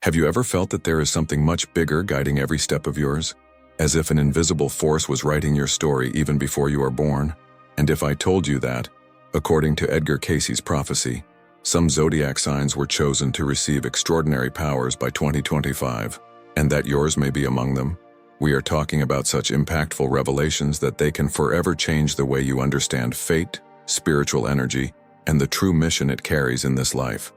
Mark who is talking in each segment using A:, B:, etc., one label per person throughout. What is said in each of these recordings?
A: Have you ever felt that there is something much bigger guiding every step of yours? As if an invisible force was writing your story even before you are born? And if I told you that, according to Cayce's prophecy, some zodiac signs were chosen to receive extraordinary powers by 2025, and that yours may be among them? We are talking about such impactful revelations that they can forever change the way you understand fate, spiritual energy, and the true mission it carries in this life.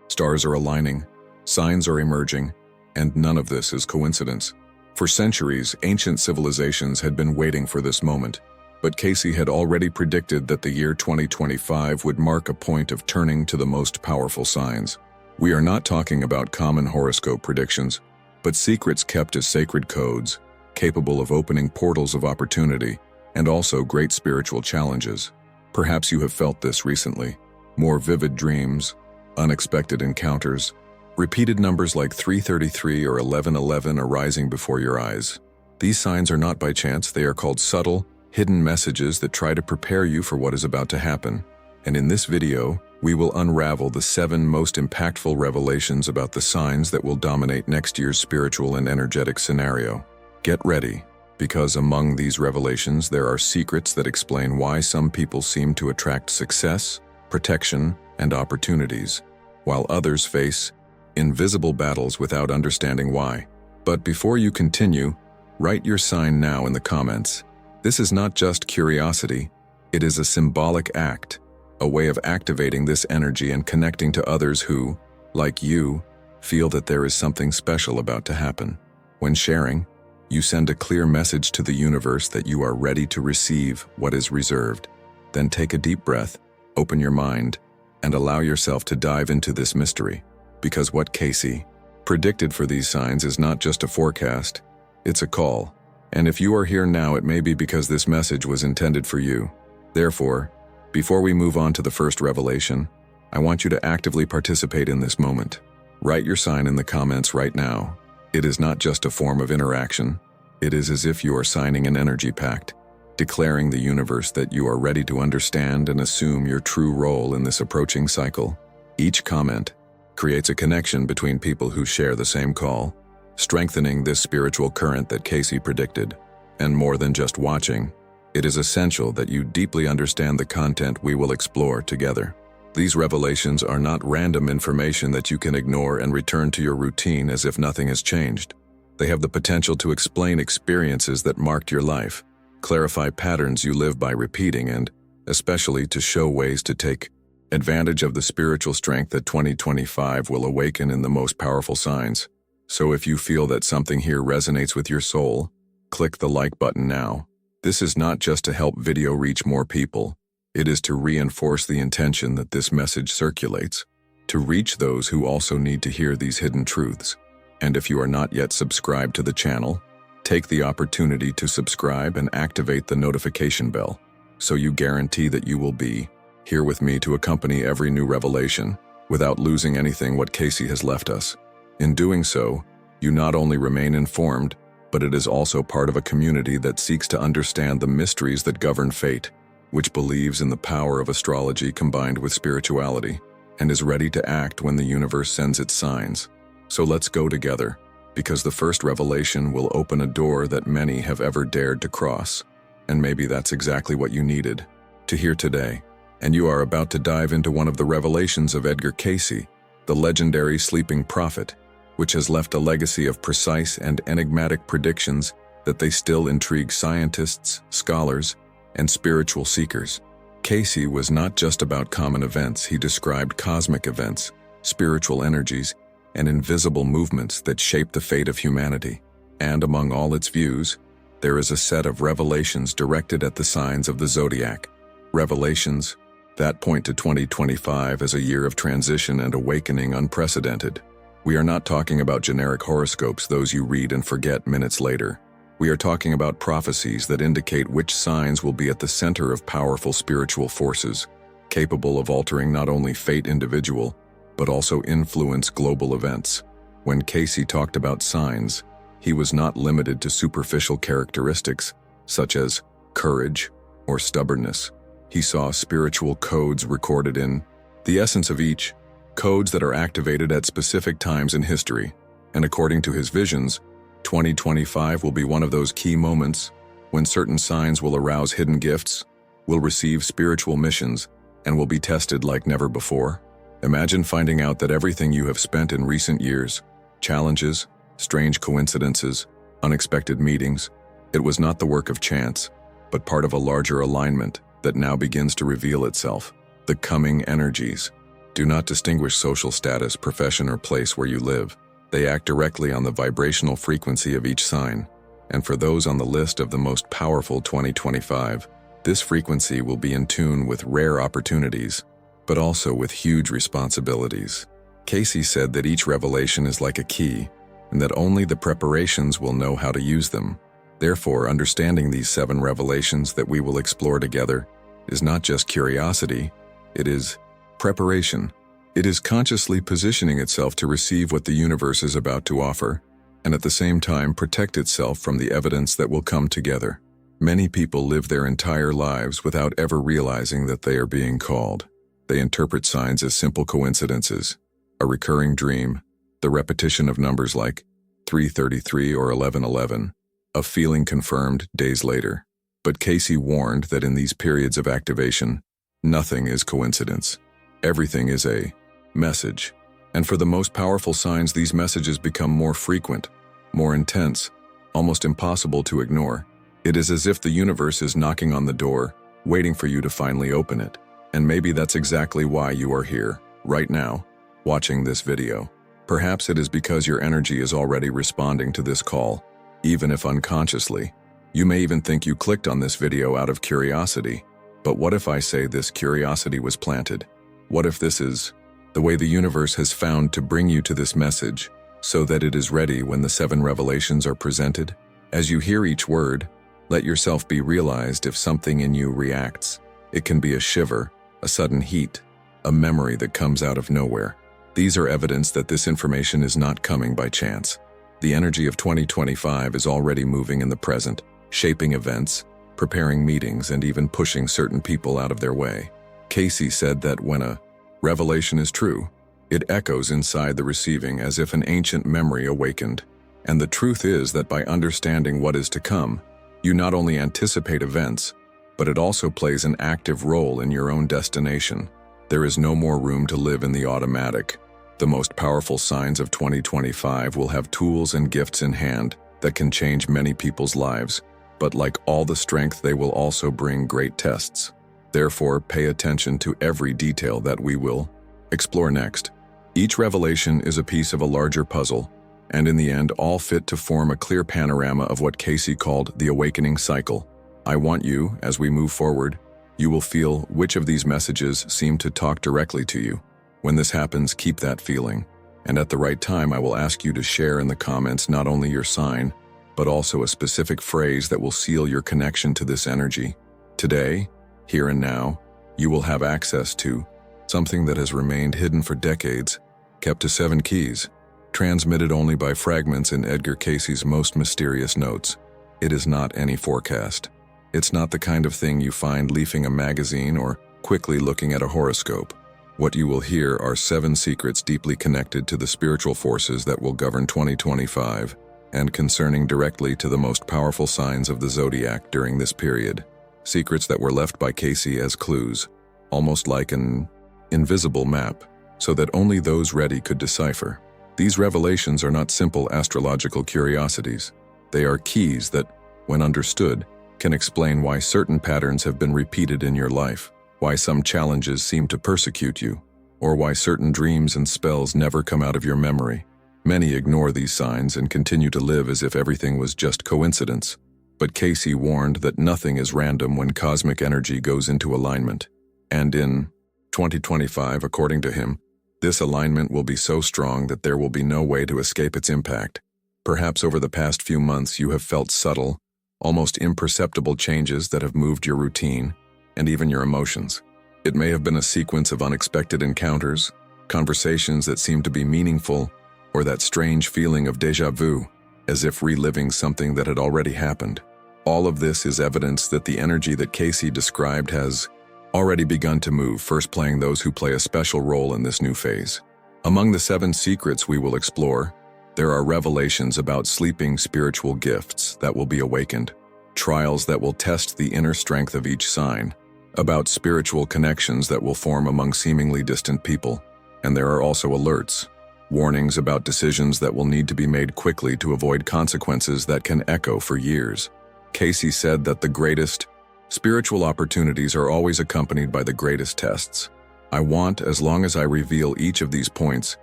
A: Stars are aligning, signs are emerging, and none of this is coincidence. For centuries, ancient civilizations had been waiting for this moment, but Cayce had already predicted that the year 2025 would mark a point of turning to the most powerful signs. We are not talking about common horoscope predictions, but secrets kept as sacred codes, capable of opening portals of opportunity, and also great spiritual challenges. Perhaps you have felt this recently. More vivid dreams, unexpected encounters, repeated numbers like 333 or 1111 arising before your eyes. These signs are not by chance, they are called subtle, hidden messages that try to prepare you for what is about to happen. And in this video, we will unravel the 7 most impactful revelations about the signs that will dominate next year's spiritual and energetic scenario. Get ready, because among these revelations there are secrets that explain why some people seem to attract success, protection, and opportunities, while others face invisible battles without understanding why. But before you continue, write your sign now in the comments. This is not just curiosity, it is a symbolic act, a way of activating this energy and connecting to others who, like you, feel that there is something special about to happen. When sharing, you send a clear message to the universe that you are ready to receive what is reserved. Then take a deep breath, open your mind, and allow yourself to dive into this mystery. Because what Cayce predicted for these signs is not just a forecast, it's a call. And if you are here now, it may be because this message was intended for you. Therefore, before we move on to the first revelation, I want you to actively participate in this moment. Write your sign in the comments right now. It is not just a form of interaction. It is as if you are signing an energy pact, declaring the universe that you are ready to understand and assume your true role in this approaching cycle. Each comment creates a connection between people who share the same call, strengthening this spiritual current that Cayce predicted. And more than just watching, it is essential that you deeply understand the content we will explore together. These revelations are not random information that you can ignore and return to your routine as if nothing has changed. They have the potential to explain experiences that marked your life, clarify patterns you live by repeating, and especially to show ways to take advantage of the spiritual strength that 2025 will awaken in the most powerful signs. So if you feel that something here resonates with your soul, click the like button now. This is not just to help video reach more people. It is to reinforce the intention that this message circulates, to reach those who also need to hear these hidden truths. And if you are not yet subscribed to the channel, take the opportunity to subscribe and activate the notification bell, so you guarantee that you will be here with me to accompany every new revelation, without losing anything what Cayce has left us. In doing so, you not only remain informed, but it is also part of a community that seeks to understand the mysteries that govern fate, which believes in the power of astrology combined with spirituality, and is ready to act when the universe sends its signs. So let's go together, because the first revelation will open a door that many have ever dared to cross. And maybe that's exactly what you needed to hear today. And you are about to dive into one of the revelations of Cayce, the legendary sleeping prophet, which has left a legacy of precise and enigmatic predictions that they still intrigue scientists, scholars, and spiritual seekers. Cayce was not just about common events. He described cosmic events, spiritual energies, and invisible movements that shape the fate of humanity. And among all its views, there is a set of revelations directed at the signs of the Zodiac. Revelations that point to 2025 as a year of transition and awakening unprecedented. We are not talking about generic horoscopes, those you read and forget minutes later. We are talking about prophecies that indicate which signs will be at the center of powerful spiritual forces, capable of altering not only fate individual, but also influence global events. When Cayce talked about signs, he was not limited to superficial characteristics, such as courage or stubbornness. He saw spiritual codes recorded in the essence of each, codes that are activated at specific times in history. And according to his visions, 2025 will be one of those key moments when certain signs will arouse hidden gifts, will receive spiritual missions, and will be tested like never before. Imagine finding out that everything you have spent in recent years, challenges, strange coincidences, unexpected meetings, it was not the work of chance, but part of a larger alignment that now begins to reveal itself. The coming energies do not distinguish social status, profession, or place where you live. They act directly on the vibrational frequency of each sign. And for those on the list of the most powerful 2025, this frequency will be in tune with rare opportunities, but also with huge responsibilities. Cayce said that each revelation is like a key, and that only the preparations will know how to use them. Therefore, understanding these 7 revelations that we will explore together is not just curiosity, it is preparation. It is consciously positioning itself to receive what the universe is about to offer, and at the same time protect itself from the evidence that will come together. Many people live their entire lives without ever realizing that they are being called. They interpret signs as simple coincidences, a recurring dream, the repetition of numbers like 333 or 1111, a feeling confirmed days later. But Cayce warned that in these periods of activation, nothing is coincidence. Everything is a message. And for the most powerful signs, these messages become more frequent, more intense, almost impossible to ignore. It is as if the universe is knocking on the door, waiting for you to finally open it. And maybe that's exactly why you are here, right now, watching this video. Perhaps it is because your energy is already responding to this call, even if unconsciously. You may even think you clicked on this video out of curiosity. But what if I say this curiosity was planted? What if this is the way the universe has found to bring you to this message, so that it is ready when the 7 revelations are presented? As you hear each word, let yourself be realized if something in you reacts. It can be a shiver, a sudden heat, a memory that comes out of nowhere. These are evidence that this information is not coming by chance. The energy of 2025 is already moving in the present, shaping events, preparing meetings, and even pushing certain people out of their way. Cayce said that when a revelation is true, it echoes inside the receiving as if an ancient memory awakened. And the truth is that by understanding what is to come, you not only anticipate events, but it also plays an active role in your own destination. There is no more room to live in the automatic. The most powerful signs of 2025 will have tools and gifts in hand that can change many people's lives, but like all the strength, they will also bring great tests. Therefore, pay attention to every detail that we will explore next. Each revelation is a piece of a larger puzzle, and in the end, all fit to form a clear panorama of what Cayce called the awakening cycle. I want you, as we move forward, you will feel which of these messages seem to talk directly to you. When this happens, keep that feeling. And at the right time, I will ask you to share in the comments not only your sign, but also a specific phrase that will seal your connection to this energy. Today, here and now, you will have access to something that has remained hidden for decades, kept to 7 keys, transmitted only by fragments in Edgar Cayce's most mysterious notes. It is not any forecast. It's not the kind of thing you find leafing a magazine or quickly looking at a horoscope. What you will hear are 7 secrets deeply connected to the spiritual forces that will govern 2025 and concerning directly to the most powerful signs of the Zodiac during this period. Secrets that were left by Cayce as clues, almost like an invisible map, so that only those ready could decipher. These revelations are not simple astrological curiosities. They are keys that, when understood, can explain why certain patterns have been repeated in your life, why some challenges seem to persecute you, or why certain dreams and spells never come out of your memory. Many ignore these signs and continue to live as if everything was just coincidence. But Cayce warned that nothing is random when cosmic energy goes into alignment. And in 2025, according to him, this alignment will be so strong that there will be no way to escape its impact. Perhaps over the past few months you have felt subtle, almost imperceptible changes that have moved your routine and even your emotions. It may have been a sequence of unexpected encounters, conversations that seemed to be meaningful, or that strange feeling of déjà vu, as if reliving something that had already happened. All of this is evidence that the energy that Cayce described has already begun to move, first playing those who play a special role in this new phase. Among the 7 secrets we will explore, there are revelations about sleeping spiritual gifts that will be awakened, trials that will test the inner strength of each sign, about spiritual connections that will form among seemingly distant people, and there are also alerts, warnings about decisions that will need to be made quickly to avoid consequences that can echo for years. Cayce said that the greatest spiritual opportunities are always accompanied by the greatest tests. I want, as long as I reveal each of these points,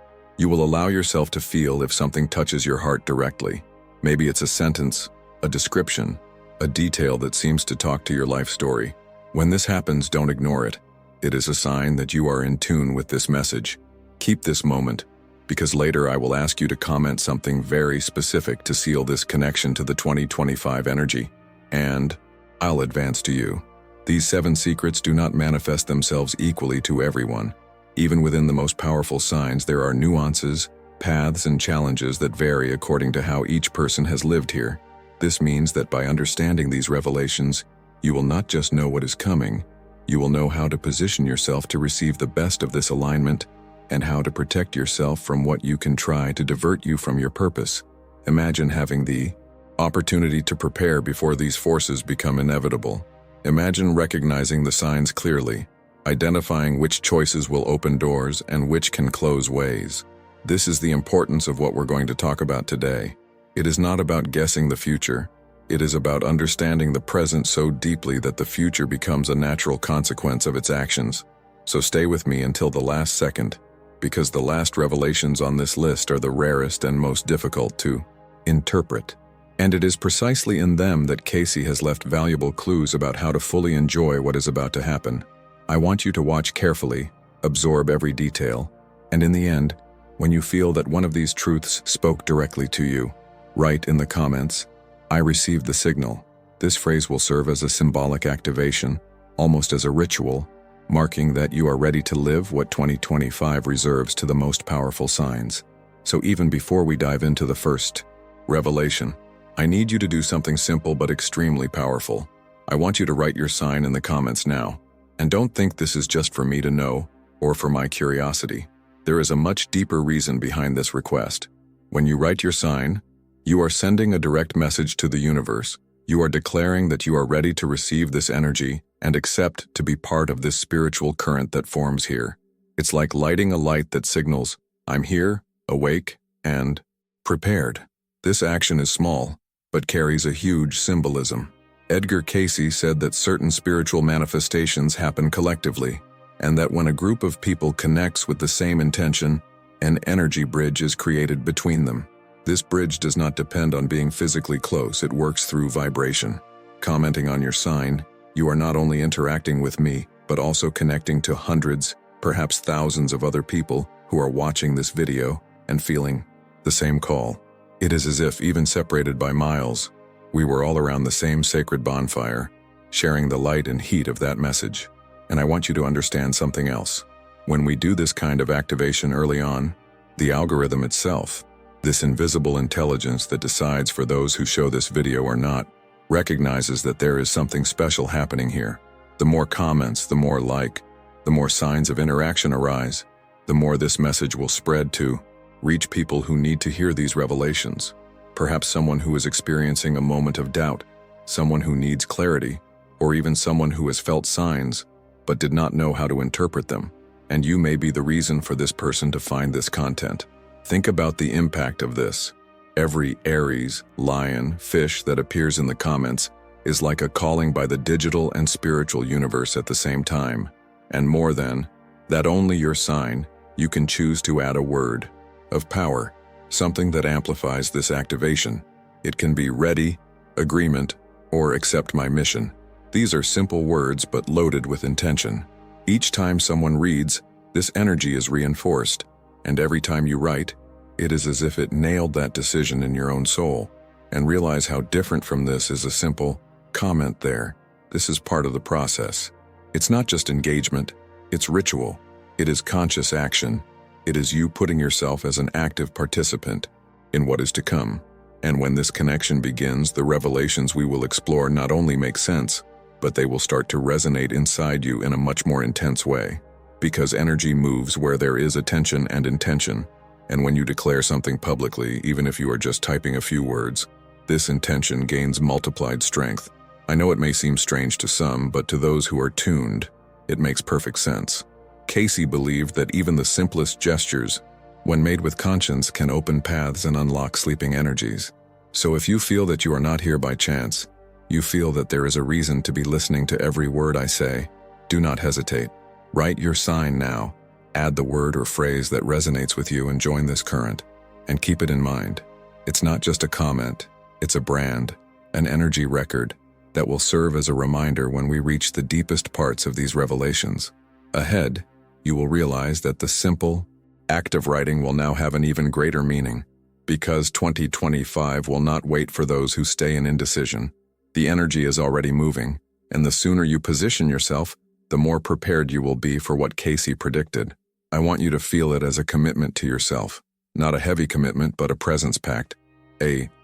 A: you will allow yourself to feel if something touches your heart directly. Maybe it's a sentence, a description, a detail that seems to talk to your life story. When this happens, don't ignore it. It is a sign that you are in tune with this message. Keep this moment, because later I will ask you to comment something very specific to seal this connection to the 2025 energy. And I'll advance to you. These 7 secrets do not manifest themselves equally to everyone. Even within the most powerful signs, there are nuances, paths, and challenges that vary according to how each person has lived here. This means that by understanding these revelations, you will not just know what is coming, you will know how to position yourself to receive the best of this alignment and how to protect yourself from what you can try to divert you from your purpose. Imagine having the opportunity to prepare before these forces become inevitable. Imagine recognizing the signs clearly, identifying which choices will open doors and which can close ways. This is the importance of what we're going to talk about today. It is not about guessing the future. It is about understanding the present so deeply that the future becomes a natural consequence of its actions. So stay with me until the last second, because the last revelations on this list are the rarest and most difficult to interpret. And it is precisely in them that Cayce has left valuable clues about how to fully enjoy what is about to happen. I want you to watch carefully, absorb every detail, and in the end, when you feel that one of these truths spoke directly to you, write in the comments, "I received the signal." This phrase will serve as a symbolic activation, almost as a ritual, marking that you are ready to live what 2025 reserves to the most powerful signs. So even before we dive into the first revelation, I need you to do something simple but extremely powerful. I want you to write your sign in the comments now. And don't think this is just for me to know or for my curiosity. There is a much deeper reason behind this request. When you write your sign, you are sending a direct message to the universe. You are declaring that you are ready to receive this energy and accept to be part of this spiritual current that forms here. It's like lighting a light that signals, "I'm here, awake, and prepared." This action is small, but carries a huge symbolism. Edgar Cayce said that certain spiritual manifestations happen collectively, and that when a group of people connects with the same intention, an energy bridge is created between them. This bridge does not depend on being physically close, it works through vibration. Commenting on your sign, you are not only interacting with me, but also connecting to hundreds, perhaps thousands of other people who are watching this video and feeling the same call. It is as if, even separated by miles, we were all around the same sacred bonfire, sharing the light and heat of that message. And I want you to understand something else. When we do this kind of activation early on, the algorithm itself, this invisible intelligence that decides for those who show this video or not, recognizes that there is something special happening here. The more comments, the more the more signs of interaction arise, the more this message will spread to reach people who need to hear these revelations. Perhaps someone who is experiencing a moment of doubt, someone who needs clarity, or even someone who has felt signs but did not know how to interpret them. And you may be the reason for this person to find this content. Think about the impact of this. Every Aries, lion, fish that appears in the comments is like a calling by the digital and spiritual universe at the same time. And more than that, only your sign, you can choose to add a word of power, something that amplifies this activation. It can be ready, agreement, or accept my mission. These are simple words but loaded with intention. Each time someone reads, this energy is reinforced, and every time you write, it is as if it nailed that decision in your own soul. And realize how different from this is a simple comment there. This is part of the process. It's not just engagement, it's ritual. It is conscious action. It is you putting yourself as an active participant in what is to come. And when this connection begins, the revelations we will explore not only make sense, but they will start to resonate inside you in a much more intense way. Because energy moves where there is attention and intention, and when you declare something publicly, even if you are just typing a few words, this intention gains multiplied strength. I know it may seem strange to some, but to those who are tuned, it makes perfect sense. Cayce believed that even the simplest gestures, when made with conscience, can open paths and unlock sleeping energies. So if you feel that you are not here by chance, you feel that there is a reason to be listening to every word I say, do not hesitate. Write your sign now, add the word or phrase that resonates with you and join this current. And keep it in mind, it's not just a comment, it's a brand, an energy record that will serve as a reminder when we reach the deepest parts of these revelations. Ahead, you will realize that the simple act of writing will now have an even greater meaning, because 2025 will not wait for those who stay in indecision. The energy is already moving, and the sooner you position yourself, the more prepared you will be for what Cayce predicted. I want you to feel it as a commitment to yourself, not a heavy commitment but a presence pact.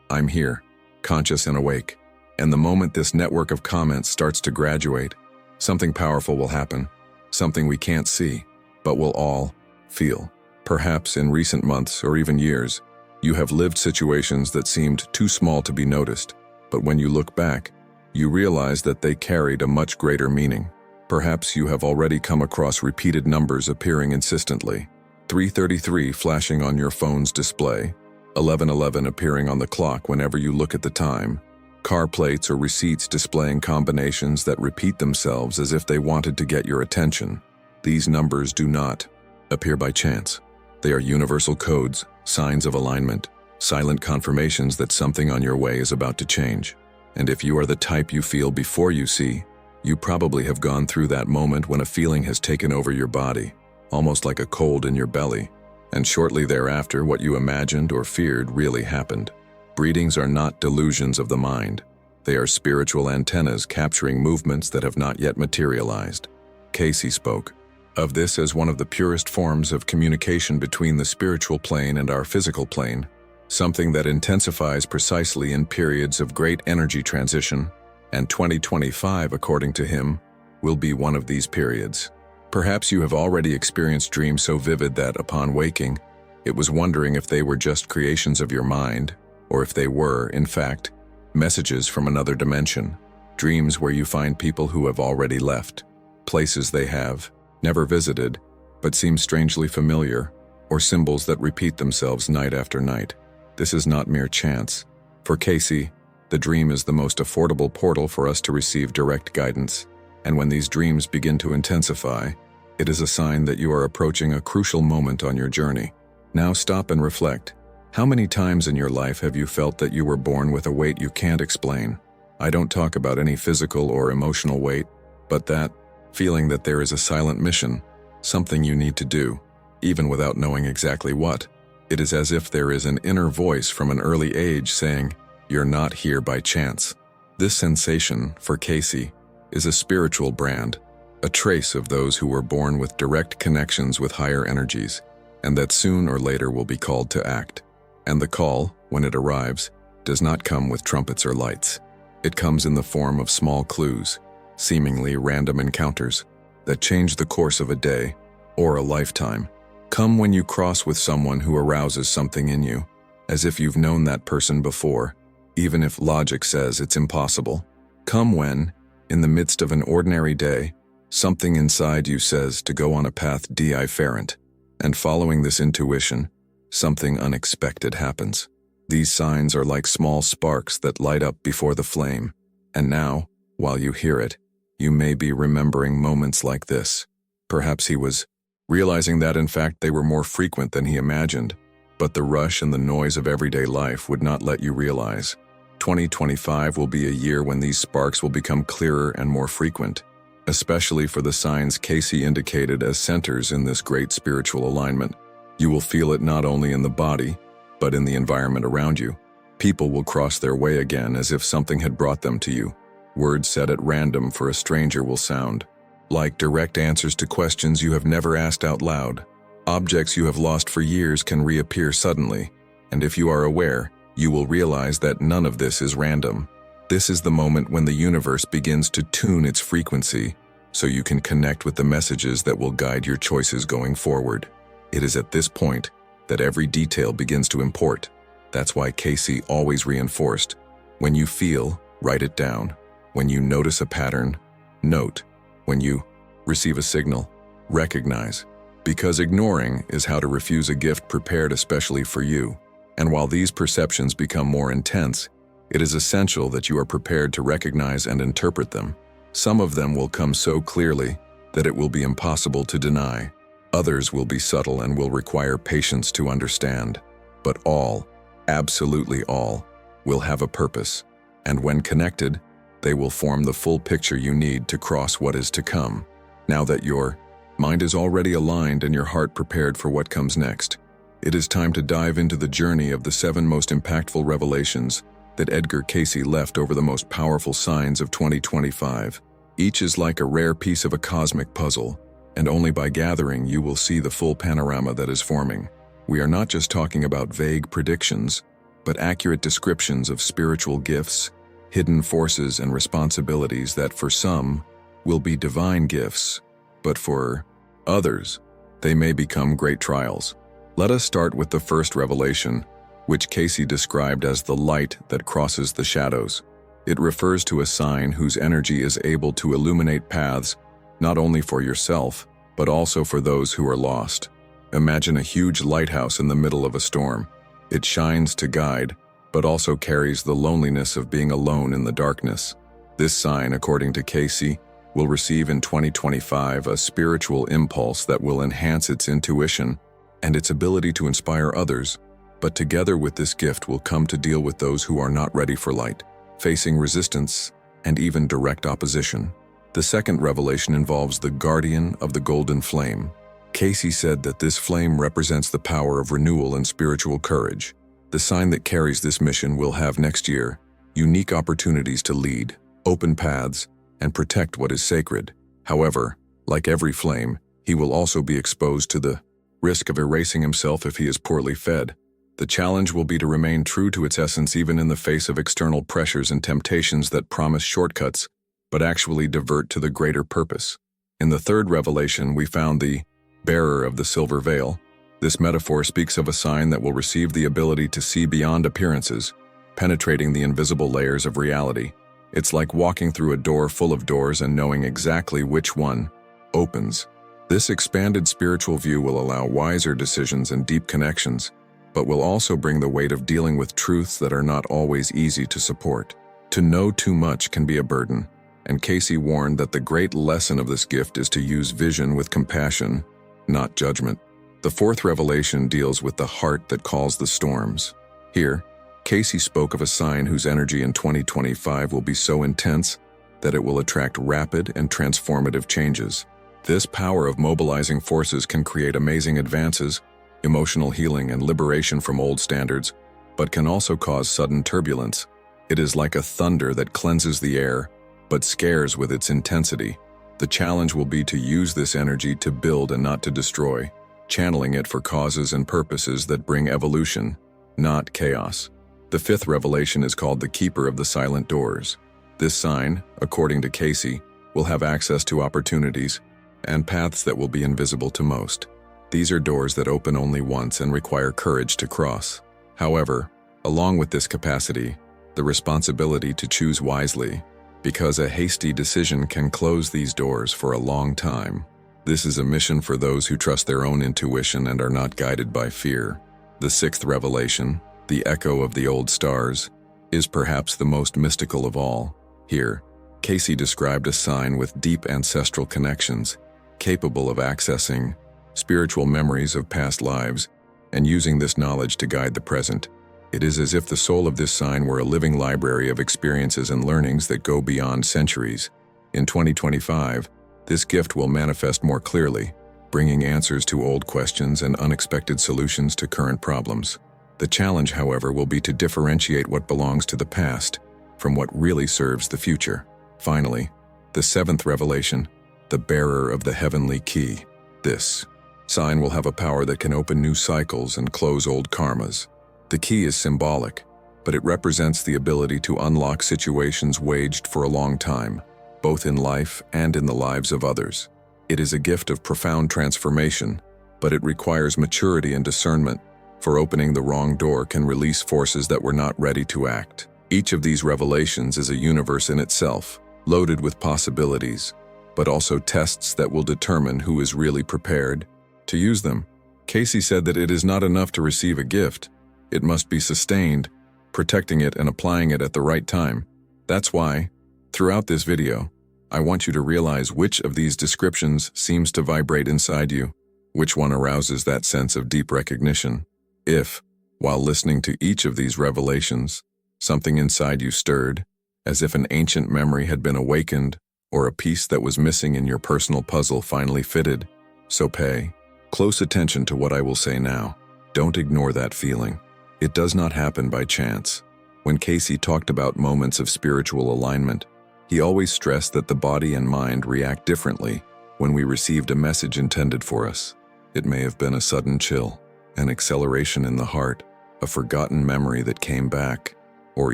A: I'm here, conscious and awake. And the moment this network of comments starts to graduate, something powerful will happen, something we can't see, but will all feel. Perhaps in recent months or even years, you have lived situations that seemed too small to be noticed, but when you look back, you realize that they carried a much greater meaning. Perhaps you have already come across repeated numbers appearing insistently, 333 flashing on your phone's display, 1111 appearing on the clock whenever you look at the time, car plates or receipts displaying combinations that repeat themselves as if they wanted to get your attention. These numbers do not appear by chance. They are universal codes, signs of alignment, silent confirmations that something on your way is about to change. And if you are the type you feel before you see, you probably have gone through that moment when a feeling has taken over your body, almost like a cold in your belly, and shortly thereafter what you imagined or feared really happened. Readings are not delusions of the mind. They are spiritual antennas capturing movements that have not yet materialized. Cayce spoke of this as one of the purest forms of communication between the spiritual plane and our physical plane, something that intensifies precisely in periods of great energy transition, and 2025, according to him, will be one of these periods. Perhaps you have already experienced dreams so vivid that, upon waking, it was wondering if they were just creations of your mind, or if they were, in fact, messages from another dimension. Dreams where you find people who have already left, places they have never visited, but seem strangely familiar, or symbols that repeat themselves night after night. This is not mere chance. For Cayce, the dream is the most affordable portal for us to receive direct guidance, and when these dreams begin to intensify, it is a sign that you are approaching a crucial moment on your journey. Now stop and reflect. How many times in your life have you felt that you were born with a weight you can't explain? I don't talk about any physical or emotional weight, but that feeling that there is a silent mission, something you need to do, even without knowing exactly what. It is as if there is an inner voice from an early age saying, "You're not here by chance." This sensation, for Cayce, is a spiritual brand, a trace of those who were born with direct connections with higher energies, and that soon or later will be called to act. And the call, when it arrives, does not come with trumpets or lights. It comes in the form of small clues, seemingly random encounters, that change the course of a day or a lifetime. Come when you cross with someone who arouses something in you, as if you've known that person before, even if logic says it's impossible. Come when, in the midst of an ordinary day, something inside you says to go on a path different, and following this intuition, something unexpected happens. These signs are like small sparks that light up before the flame, and now, while you hear it, you may be remembering moments like this. Perhaps he was realizing that in fact they were more frequent than he imagined, but the rush and the noise of everyday life would not let you realize. 2025 will be a year when these sparks will become clearer and more frequent, especially for the signs Cayce indicated as centers in this great spiritual alignment. You will feel it not only in the body, but in the environment around you. People will cross their way again as if something had brought them to you. Words said at random for a stranger will sound like direct answers to questions you have never asked out loud. Objects you have lost for years can reappear suddenly, and if you are aware, you will realize that none of this is random. This is the moment when the universe begins to tune its frequency, so you can connect with the messages that will guide your choices going forward. It is at this point that every detail begins to import. That's why Cayce always reinforced, when you feel, write it down. When you notice a pattern, note. When you receive a signal, recognize. Because ignoring is how to refuse a gift prepared especially for you. And while these perceptions become more intense, it is essential that you are prepared to recognize and interpret them. Some of them will come so clearly that it will be impossible to deny. Others will be subtle and will require patience to understand. But all, absolutely all, will have a purpose. And when connected, they will form the full picture you need to cross what is to come. Now that your mind is already aligned and your heart prepared for what comes next, it is time to dive into the journey of the 7 most impactful revelations that Edgar Cayce left over the most powerful signs of 2025. Each is like a rare piece of a cosmic puzzle, and only by gathering you will see the full panorama that is forming. We are not just talking about vague predictions, but accurate descriptions of spiritual gifts, hidden forces and responsibilities that for some will be divine gifts, but for others, they may become great trials. Let us start with the first revelation, which Cayce described as the light that crosses the shadows. It refers to a sign whose energy is able to illuminate paths not only for yourself, but also for those who are lost. Imagine a huge lighthouse in the middle of a storm. It shines to guide, but also carries the loneliness of being alone in the darkness. This sign, according to Cayce, will receive in 2025 a spiritual impulse that will enhance its intuition and its ability to inspire others, but together with this gift will come to deal with those who are not ready for light, facing resistance and even direct opposition. The second revelation involves the guardian of the golden flame. Cayce said that this flame represents the power of renewal and spiritual courage. The sign that carries this mission will have next year unique opportunities to lead, open paths, and protect what is sacred. However, like every flame, he will also be exposed to the risk of erasing himself if he is poorly fed. The challenge will be to remain true to its essence even in the face of external pressures and temptations that promise shortcuts, but actually divert to the greater purpose. In the third revelation, we found the bearer of the silver veil. This metaphor speaks of a sign that will receive the ability to see beyond appearances, penetrating the invisible layers of reality. It's like walking through a door full of doors and knowing exactly which one opens. This expanded spiritual view will allow wiser decisions and deep connections, but will also bring the weight of dealing with truths that are not always easy to support. To know too much can be a burden, and Cayce warned that the great lesson of this gift is to use vision with compassion, not judgment. The fourth revelation deals with the heart that calls the storms. Here, Cayce spoke of a sign whose energy in 2025 will be so intense that it will attract rapid and transformative changes. This power of mobilizing forces can create amazing advances, emotional healing and liberation from old standards, but can also cause sudden turbulence. It is like a thunder that cleanses the air, but scares with its intensity. The challenge will be to use this energy to build and not to destroy, channeling it for causes and purposes that bring evolution, not chaos. The fifth revelation is called the Keeper of the Silent Doors. This sign, according to Cayce, will have access to opportunities and paths that will be invisible to most. These are doors that open only once and require courage to cross. However, along with this capacity, the responsibility to choose wisely, because a hasty decision can close these doors for a long time. This is a mission for those who trust their own intuition and are not guided by fear. The sixth revelation, the echo of the old stars, is perhaps the most mystical of all. Here, Cayce described a sign with deep ancestral connections, capable of accessing spiritual memories of past lives and using this knowledge to guide the present. It is as if the soul of this sign were a living library of experiences and learnings that go beyond centuries. In 2025, this gift will manifest more clearly, bringing answers to old questions and unexpected solutions to current problems. The challenge, however, will be to differentiate what belongs to the past from what really serves the future. Finally, the seventh revelation, the bearer of the heavenly key. This sign will have a power that can open new cycles and close old karmas. The key is symbolic, but it represents the ability to unlock situations waged for a long time. both in life and in the lives of others. It is a gift of profound transformation, but it requires maturity and discernment, for opening the wrong door can release forces that were not ready to act. Each of these revelations is a universe in itself, loaded with possibilities, but also tests that will determine who is really prepared to use them. Cayce said that it is not enough to receive a gift. It must be sustained, protecting it and applying it at the right time. That's why, throughout this video, I want you to realize which of these descriptions seems to vibrate inside you, which one arouses that sense of deep recognition. If, while listening to each of these revelations, something inside you stirred, as if an ancient memory had been awakened, or a piece that was missing in your personal puzzle finally fitted, so pay close attention to what I will say now. Don't ignore that feeling. It does not happen by chance. When Cayce talked about moments of spiritual alignment, he always stressed that the body and mind react differently when we received a message intended for us. It may have been a sudden chill, an acceleration in the heart, a forgotten memory that came back, or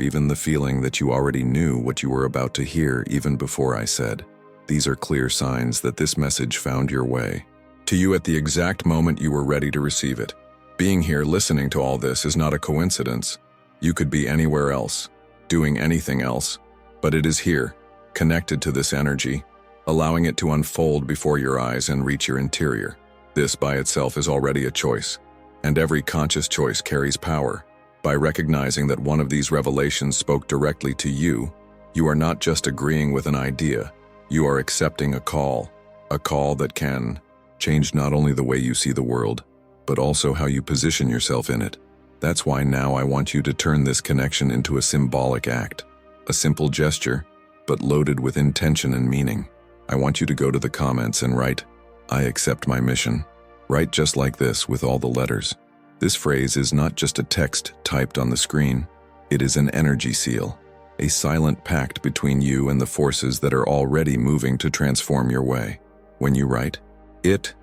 A: even the feeling that you already knew what you were about to hear even before I said. These are clear signs that this message found your way to you at the exact moment you were ready to receive it. Being here listening to all this is not a coincidence. You could be anywhere else, doing anything else, but it is here, connected to this energy, allowing it to unfold before your eyes and reach your interior. This by itself is already a choice, and every conscious choice carries power. By recognizing that one of these revelations spoke directly to you, you are not just agreeing with an idea, you are accepting a call that can change not only the way you see the world, but also how you position yourself in it. That's why now I want you to turn this connection into a symbolic act, a simple gesture, but loaded with intention and meaning. I want you to go to the comments and write, "I accept my mission." Write just like this with all the letters. This phrase is not just a text typed on the screen. It is an energy seal, a silent pact between you and the forces that are already moving to transform your way. When you write, it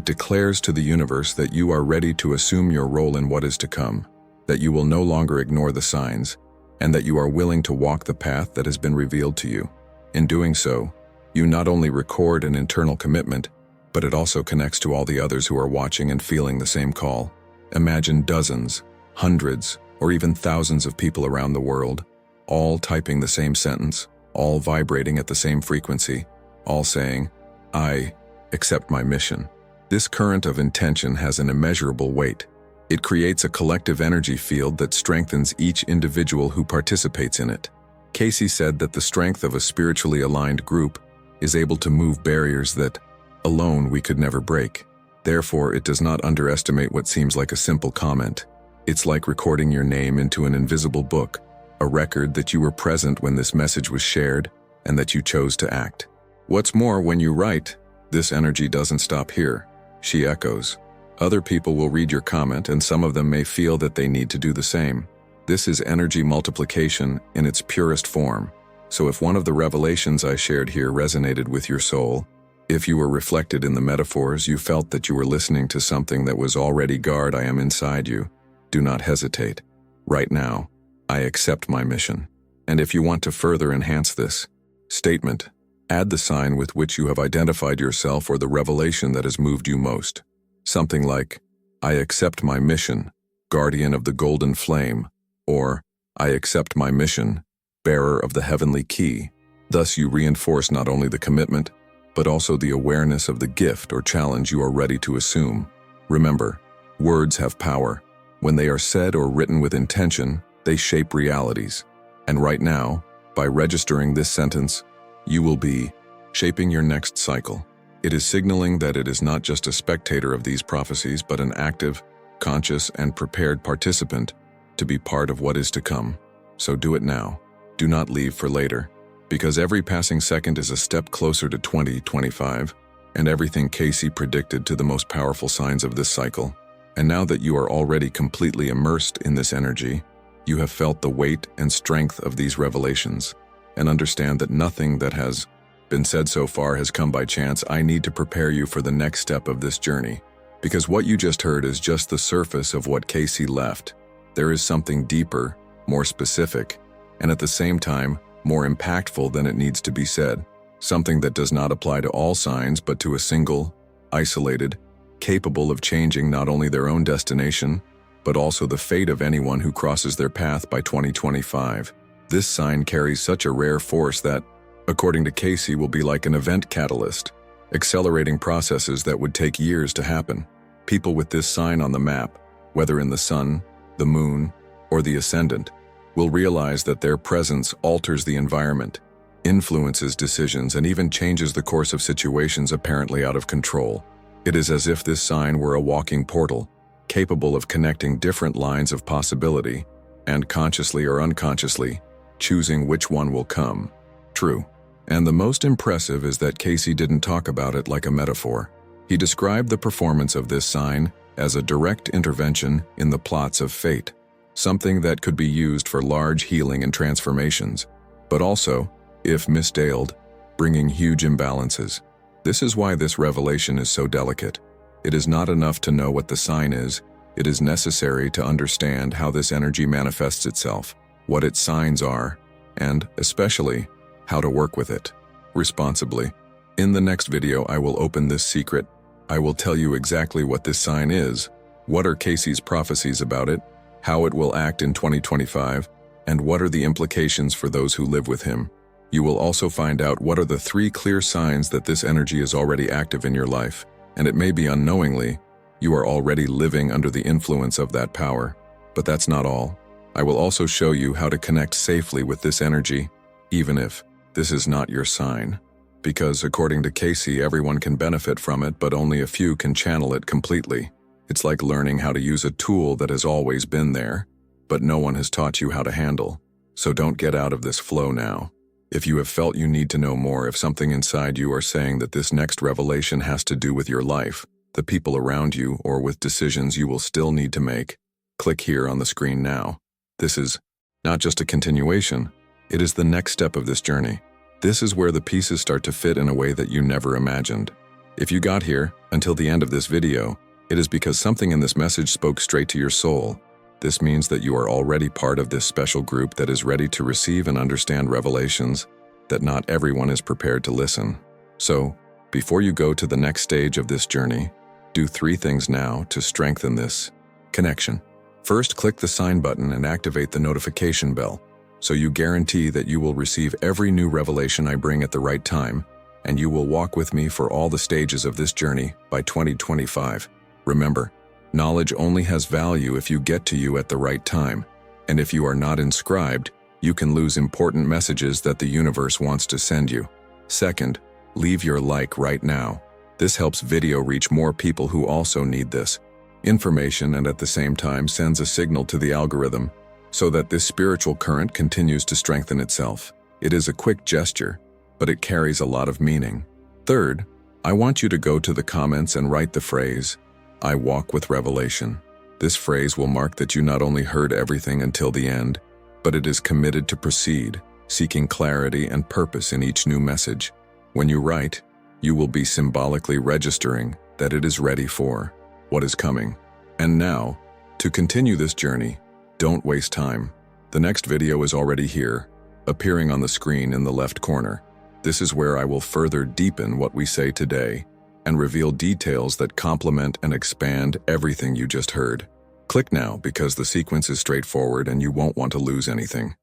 A: declares to the universe that you are ready to assume your role in what is to come, that you will no longer ignore the signs, and that you are willing to walk the path that has been revealed to you. In doing so, you not only record an internal commitment, but it also connects to all the others who are watching and feeling the same call. Imagine dozens, hundreds, or even thousands of people around the world, all typing the same sentence, all vibrating at the same frequency, all saying, "I accept my mission." This current of intention has an immeasurable weight. It creates a collective energy field that strengthens each individual who participates in it. Cayce said that the strength of a spiritually aligned group is able to move barriers that, alone, we could never break. Therefore, it does not underestimate what seems like a simple comment. It's like recording your name into an invisible book, a record that you were present when this message was shared and that you chose to act. What's more, when you write, this energy doesn't stop here. She echoes. Other people will read your comment, and some of them may feel that they need to do the same. This is energy multiplication in its purest form. So if one of the revelations I shared here resonated with your soul, if you were reflected in the metaphors, you felt that you were listening to something that was already I am inside you, do not hesitate. Right now, I accept my mission. And if you want to further enhance this statement, add the sign with which you have identified yourself or the revelation that has moved you most. Something like, "I accept my mission, guardian of the golden flame," or "I accept my mission, bearer of the heavenly key." Thus you reinforce not only the commitment, but also the awareness of the gift or challenge you are ready to assume. Remember, words have power. When they are said or written with intention, they shape realities. And right now, by registering this sentence, you will be shaping your next cycle. It is signaling that it is not just a spectator of these prophecies, but an active, conscious, and prepared participant to be part of what is to come. So do it now. Do not leave for later, because every passing second is a step closer to 2025, and everything Cayce predicted to the most powerful signs of this cycle. And now that you are already completely immersed in this energy, you have felt the weight and strength of these revelations, and understand that nothing that has been said so far has come by chance. I need to prepare you for the next step of this journey, because what you just heard is just the surface of what Cayce left. There is something deeper, more specific, and at the same time, more impactful than it needs to be said. something that does not apply to all signs but to a single, isolated, capable of changing not only their own destination, but also the fate of anyone who crosses their path by 2025. This sign carries such a rare force that, according to Cayce, will be like an event catalyst, accelerating processes that would take years to happen. People with this sign on the map, whether in the sun, the moon, or the ascendant, will realize that their presence alters the environment, influences decisions, and even changes the course of situations apparently out of control. It is as if this sign were a walking portal, capable of connecting different lines of possibility, and consciously or unconsciously, choosing which one will come true. And the most impressive is that Cayce didn't talk about it like a metaphor. He described the performance of this sign as a direct intervention in the plots of fate, something that could be used for large healing and transformations, but also, if misdialed, bringing huge imbalances. This is why this revelation is so delicate. It is not enough to know what the sign is, it is necessary to understand how this energy manifests itself, what its signs are, and, especially, how to work with it responsibly. In the next video, I will open this secret. I will tell you exactly what this sign is, what are Cayce's prophecies about it, how it will act in 2025, and what are the implications for those who live with him. You will also find out what are the 3 clear signs that this energy is already active in your life, and it may be unknowingly, you are already living under the influence of that power. But that's not all. I will also show you how to connect safely with this energy, even if this is not your sign. Because according to Cayce, everyone can benefit from it, but only a few can channel it completely. It's like learning how to use a tool that has always been there, but no one has taught you how to handle. So don't get out of this flow now. If you have felt you need to know more, if something inside you are saying that this next revelation has to do with your life, the people around you, or with decisions you will still need to make, click here on the screen now. This is not just a continuation, it is the next step of this journey. This is where the pieces start to fit in a way that you never imagined. If you got here until the end of this video, it is because something in this message spoke straight to your soul. This means that you are already part of this special group that is ready to receive and understand revelations that not everyone is prepared to listen. So, before you go to the next stage of this journey, do 3 things now to strengthen this connection. First, click the sign button and activate the notification bell, so you guarantee that you will receive every new revelation I bring at the right time, and you will walk with me for all the stages of this journey by 2025. Remember, knowledge only has value if you get to you at the right time, and if you are not inscribed, you can lose important messages that the universe wants to send you. Second, leave your like right now. This helps video reach more people who also need this information and at the same time sends a signal to the algorithm so that this spiritual current continues to strengthen itself. It is a quick gesture, but it carries a lot of meaning. Third, I want you to go to the comments and write the phrase, "I walk with revelation." This phrase will mark that you not only heard everything until the end, but it is committed to proceed, seeking clarity and purpose in each new message. When you write, you will be symbolically registering that it is ready for what is coming. And now, to continue this journey, don't waste time. The next video is already here, appearing on the screen in the left corner. This is where I will further deepen what we say today and reveal details that complement and expand everything you just heard. Click now because the sequence is straightforward and you won't want to lose anything.